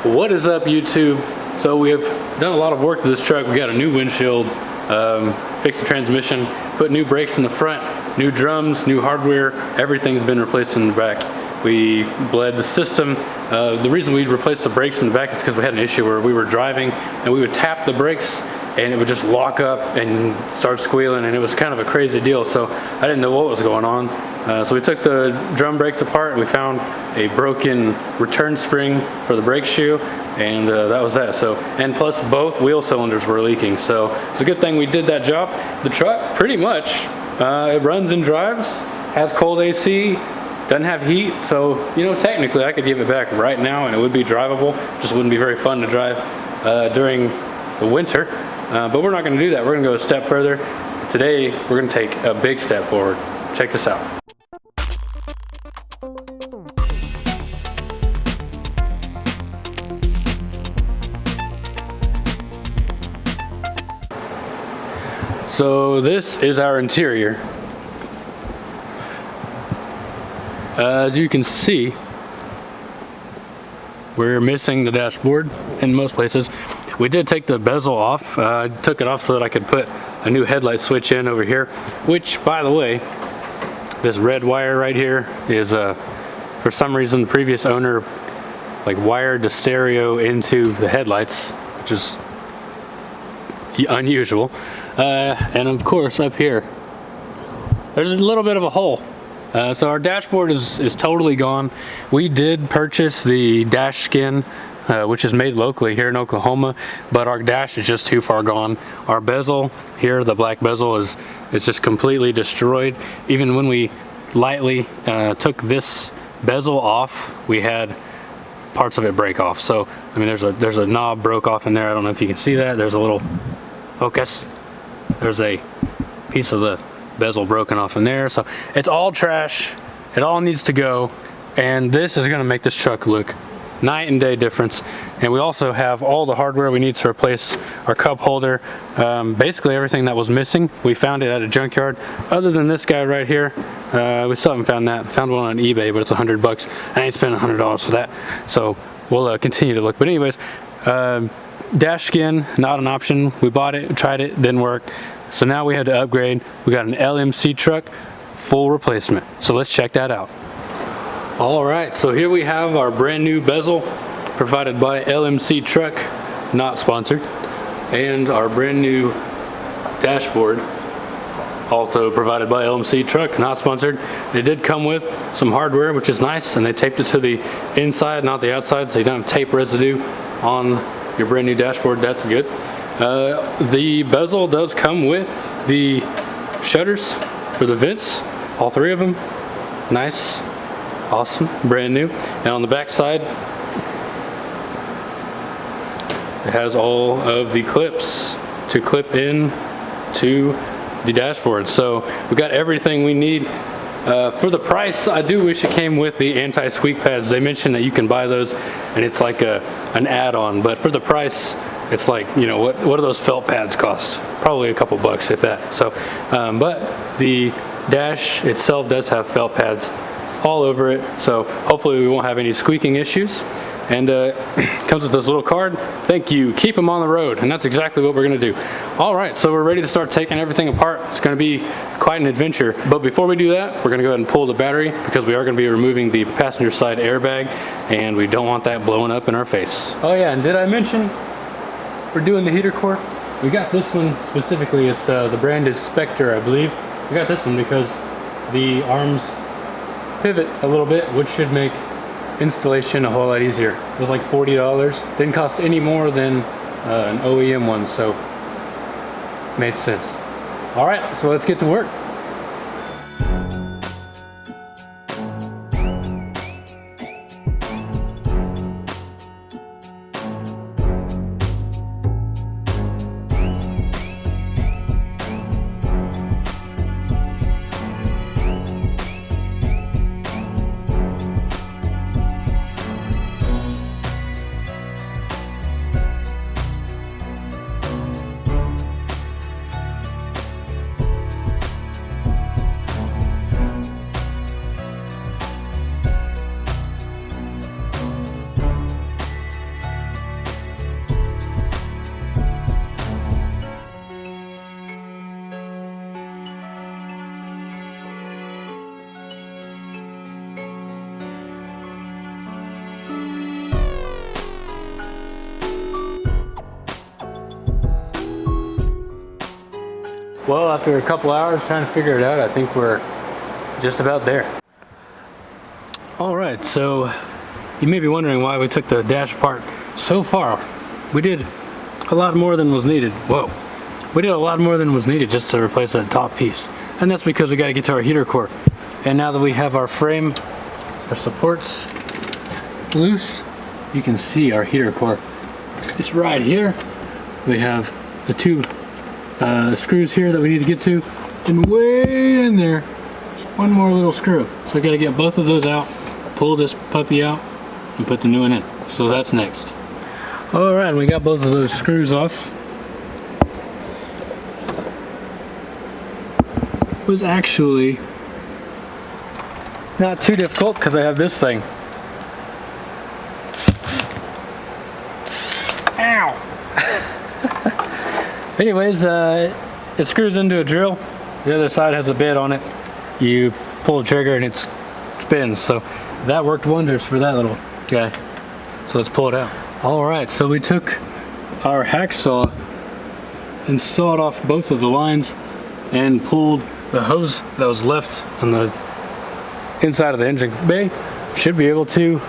What is up, YouTube? So we have done a lot of work to this truck. We got a new windshield, fixed the transmission, put new brakes in the front, new drums, new hardware. Everything's been replaced in the back. We bled the system. The reason we replaced the brakes in the back is because we had an issue where we were driving and we would tap the brakes and it would just lock up and start squealing, and it was kind of a crazy deal. So I didn't know what was going on. So we took the drum brakes apart and we found a broken return spring for the brake shoe, and that was that. So, and plus both wheel cylinders were leaking. So it's a good thing we did that job. The truck pretty much, it runs and drives, has cold AC, doesn't have heat. So, you know, technically I could give it back right now and it would be drivable. Just wouldn't be very fun to drive during the winter. But we're not going to do that. We're going to go a step further. Today, we're going to take a big step forward. Check this out. So this is our interior. As you can see, we're missing the dashboard in most places. We did take the bezel off. I took it off so that I could put a new headlight switch in over here, which, by the way, this red wire right here is for some reason the previous owner like wired the stereo into the headlights, which is unusual. And of course up here there's a little bit of a hole. So our dashboard is totally gone. We did purchase the dash skin, which is made locally here in Oklahoma, but our dash is just too far gone. Our bezel here, the black bezel, is just completely destroyed. Even when we lightly took this bezel off, we had parts of it break off. So I mean, there's a knob broke off in there. I don't know if you can see that. There's a little focus. There's a piece of the bezel broken off in there. So it's all trash. It all needs to go, and this is going to make this truck look night and day difference. And we also have all the hardware we need to replace our cup holder. Basically everything that was missing, we found it at a junkyard. Other than this guy right here, we still haven't found that. Found one on eBay, but it's $100. I ain't spending $100 for that. So we'll continue to look. But anyways, dash skin, not an option. We bought it, tried it, didn't work. So now we had to upgrade. We got an LMC truck, full replacement. So let's check that out. All right, so here we have our brand new bezel provided by LMC Truck, not sponsored, and our brand new dashboard, also provided by LMC Truck, not sponsored. They did come with some hardware, which is nice, and they taped it to the inside, not the outside, so you don't have tape residue on your brand new dashboard. That's good. The bezel does come with the shutters for the vents, all three of them. Nice. Awesome, brand new. And on the back side, it has all of the clips to clip in to the dashboard. So we got everything we need. For the price, I do wish it came with the anti-squeak pads. They mentioned that you can buy those and it's like an add-on, but for the price, it's like, you know, what do those felt pads cost? Probably a couple bucks, if that. So, but the dash itself does have felt pads all over it, so hopefully we won't have any squeaking issues. And comes with this little card. Thank you, keep them on the road. And that's exactly what we're gonna do. All right, so we're ready to start taking everything apart. It's gonna be quite an adventure. But before we do that, we're gonna go ahead and pull the battery, because we are gonna be removing the passenger side airbag, and we don't want that blowing up in our face. Oh yeah, and did I mention we're doing the heater core? We got this one specifically. It's the brand is Spectre, I believe. We got this one because the arms pivot a little bit, which should make installation a whole lot easier. It was like $40. Didn't cost any more than an OEM one, so made sense. All right, so let's get to work. Well, after a couple hours trying to figure it out, I think we're just about there. All right, so you may be wondering why we took the dash apart so far. We did a lot more than was needed. Whoa. We did a lot more than was needed just to replace that top piece. And that's because we got to get to our heater core. And now that we have our frame, our supports loose, you can see our heater core. It's right here. We have the two screws here that we need to get to, and way in there, there's one more little screw. So we got to get both of those out, pull this puppy out, and put the new one in. So that's next. All right, we got both of those screws off. It was actually not too difficult because I have this thing. Ow! Anyways, it screws into a drill. The other side has a bit on it. You pull the trigger and it spins. So that worked wonders for that little guy. So let's pull it out. All right, so we took our hacksaw and sawed off both of the lines and pulled the hose that was left on the inside of the engine bay. Should be able to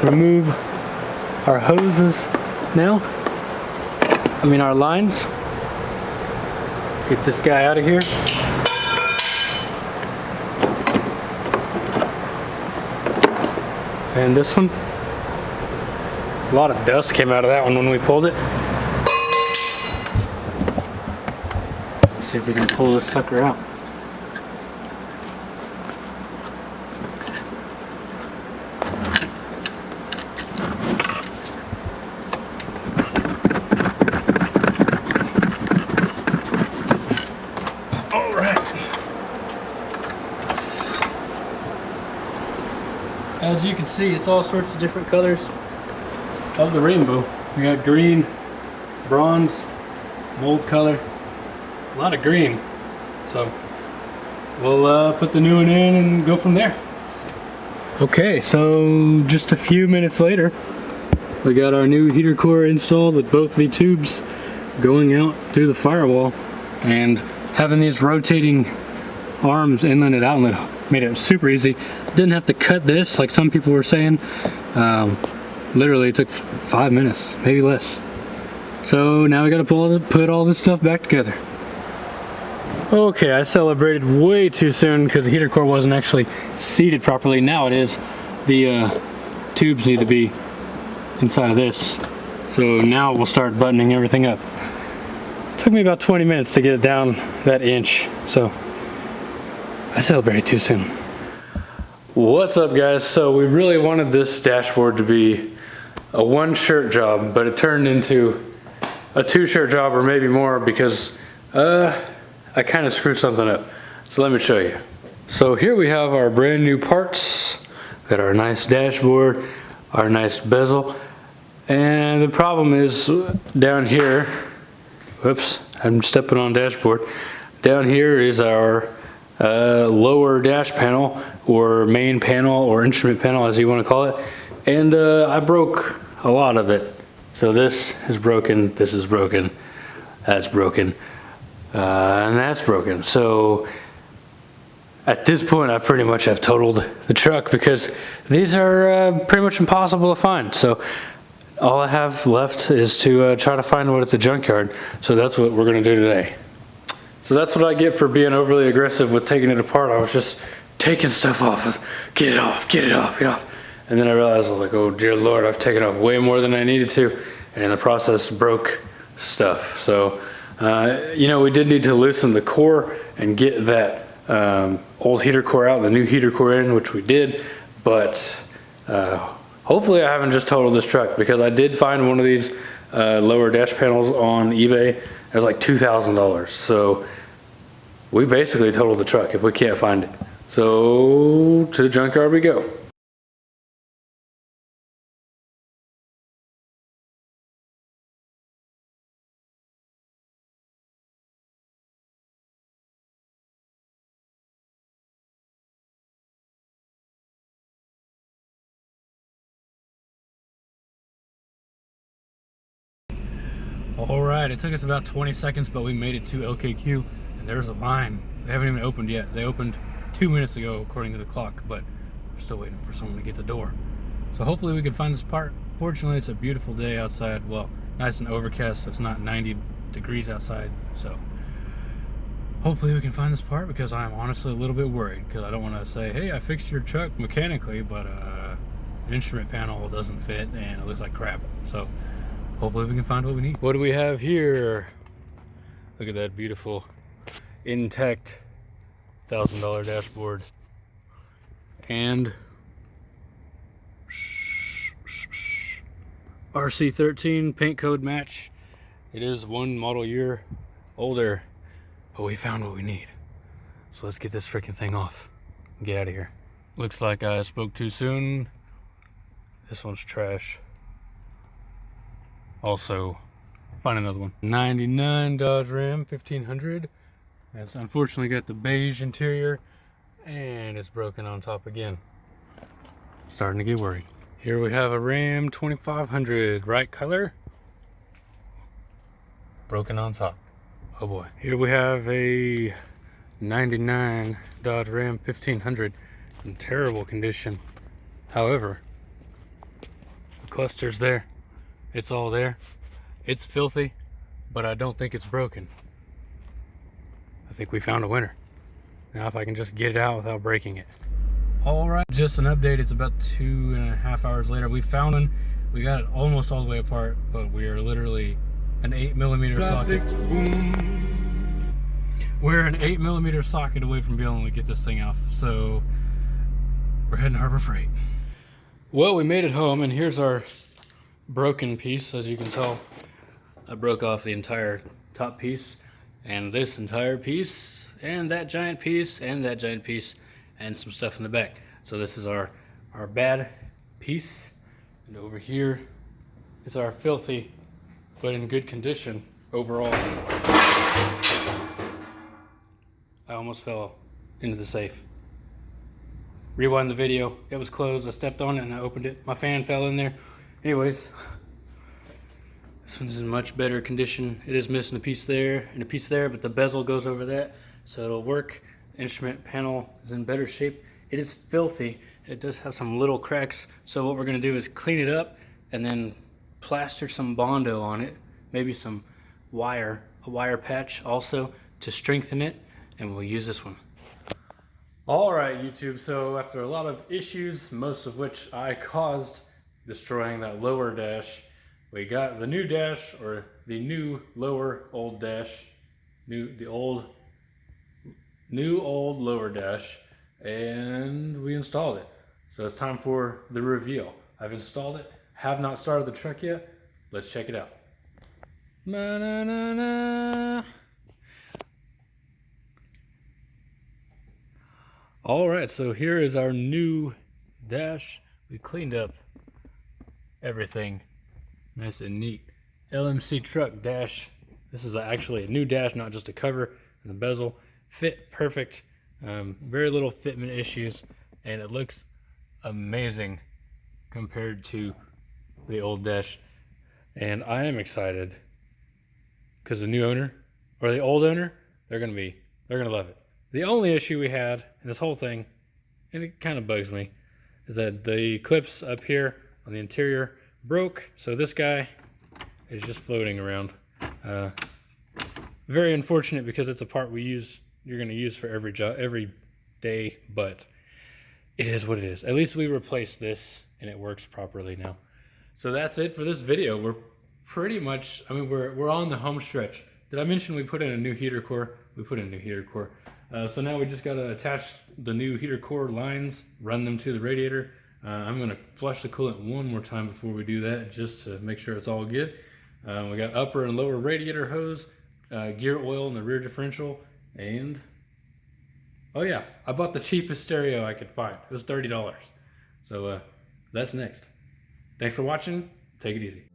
remove our hoses now. Our lines. Get this guy out of here. And this one. A lot of dust came out of that one when we pulled it. Let's see if we can pull this sucker out. As you can see, it's all sorts of different colors of the rainbow. We got green, bronze, mold color, a lot of green. So we'll put the new one in and go from there. Okay, so just a few minutes later, we got our new heater core installed with both the tubes going out through the firewall, and having these rotating arms, inlet and outlet, made it super easy. Didn't have to cut this like some people were saying. Literally it took 5 minutes, maybe less. So now we gotta put all this stuff back together. Okay, I celebrated way too soon because the heater core wasn't actually seated properly. Now it is. The tubes need to be inside of this. So now we'll start buttoning everything up. It took me about 20 minutes to get it down that inch. So I celebrated too soon. What's up, guys? So we really wanted this dashboard to be a one shirt job, but it turned into a 2-shirt job or maybe more because I kind of screwed something up. So let me show you. So here we have our brand new parts. Got our nice dashboard, our nice bezel, and the problem is down here, whoops, I'm stepping on dashboard. Down here is our lower dash panel, or main panel, or instrument panel, as you want to call it, and I broke a lot of it. So this is broken, this is broken, that's broken, and that's broken. So at this point I pretty much have totaled the truck because these are pretty much impossible to find. So all I have left is to try to find one at the junkyard. So that's what we're going to do today. So that's what I get for being overly aggressive with taking it apart. I was just taking stuff off. Get it off, get it off, get it off. And then I realized, I was like, oh dear Lord, I've taken off way more than I needed to. And in the process broke stuff. So, you know, we did need to loosen the core and get that old heater core out, the new heater core in, which we did. But hopefully I haven't just totaled this truck, because I did find one of these lower dash panels on eBay. It was like $2,000. So we basically totaled the truck if we can't find it. So to the junkyard we go. All right, it took us about 20 seconds, but we made it to LKQ, and there's a line. They haven't even opened yet. They opened 2 minutes ago, according to the clock, but we're still waiting for someone to get the door. So hopefully we can find this part. Fortunately, it's a beautiful day outside. Well, nice and overcast, so it's not 90 degrees outside. So hopefully we can find this part, because I'm honestly a little bit worried, because I don't want to say, hey, I fixed your truck mechanically, but the instrument panel doesn't fit and it looks like crap. So hopefully we can find what we need. What do we have here? Look at that beautiful intact $1,000 dashboard. And RC13 paint code match. It is one model year older, but we found what we need. So let's get this freaking thing off and get out of here. Looks like I spoke too soon. This one's trash. Also, find another one. 99 Dodge Ram 1500. It's unfortunately got the beige interior and it's broken on top again. Starting to get worried. Here we have a Ram 2500, right color, broken on top. Oh boy. Here we have a 99 Dodge Ram 1500 in terrible condition. However, the cluster's there. It's all there. It's filthy, but I don't think it's broken. I think we found a winner. Now if I can just get it out without breaking it. All right, just an update. It's about 2.5 hours later. We found one. We got it almost all the way apart, but we are literally an 8mm socket. We're an 8mm socket away from being able to get this thing off. So we're heading to Harbor Freight. Well, we made it home, and here's our broken piece. As you can tell, I broke off the entire top piece, and this entire piece, and that giant piece, and that giant piece, and some stuff in the back. So this is our bad piece, and over here is our filthy but in good condition overall. I almost fell into the safe. Rewind the video. It was closed. I stepped on it and I opened it. My fan fell in there. Anyways, this one's in much better condition. It is missing a piece there and a piece there, but the bezel goes over that, so it'll work. Instrument panel is in better shape. It is filthy. It does have some little cracks, so what we're going to do is clean it up and then plaster some Bondo on it, maybe some wire, a wire patch also to strengthen it, and we'll use this one. All right, YouTube, so after a lot of issues, most of which I caused destroying that lower dash, we got the new dash, or the new lower old dash, new old lower dash, and we installed it. So it's time for the reveal. I've installed it, have not started the truck yet. Let's check it out. Na-na-na-na. All right, so here is our new dash. We cleaned up everything nice and neat. LMC Truck Dash. This is actually a new dash, not just a cover, and the bezel fit perfect. Very little fitment issues, and it looks amazing compared to the old dash. And I am excited because the new owner, or the old owner, they're gonna love it. The only issue we had in this whole thing, and it kind of bugs me, is that the clips up here on the interior broke, so this guy is just floating around. Very unfortunate, because it's a part you're going to use for every job, every day, but it is what it is. At least we replaced this and it works properly now. So that's it for this video. We're pretty much, we're on the home stretch. Did I mention we put in a new heater core? We put in a new heater core. So now we just got to attach the new heater core lines, run them to the radiator. I'm going to flush the coolant one more time before we do that, just to make sure it's all good. We got upper and lower radiator hose, gear oil in the rear differential, and oh yeah, I bought the cheapest stereo I could find. It was $30. So that's next. Thanks for watching. Take it easy.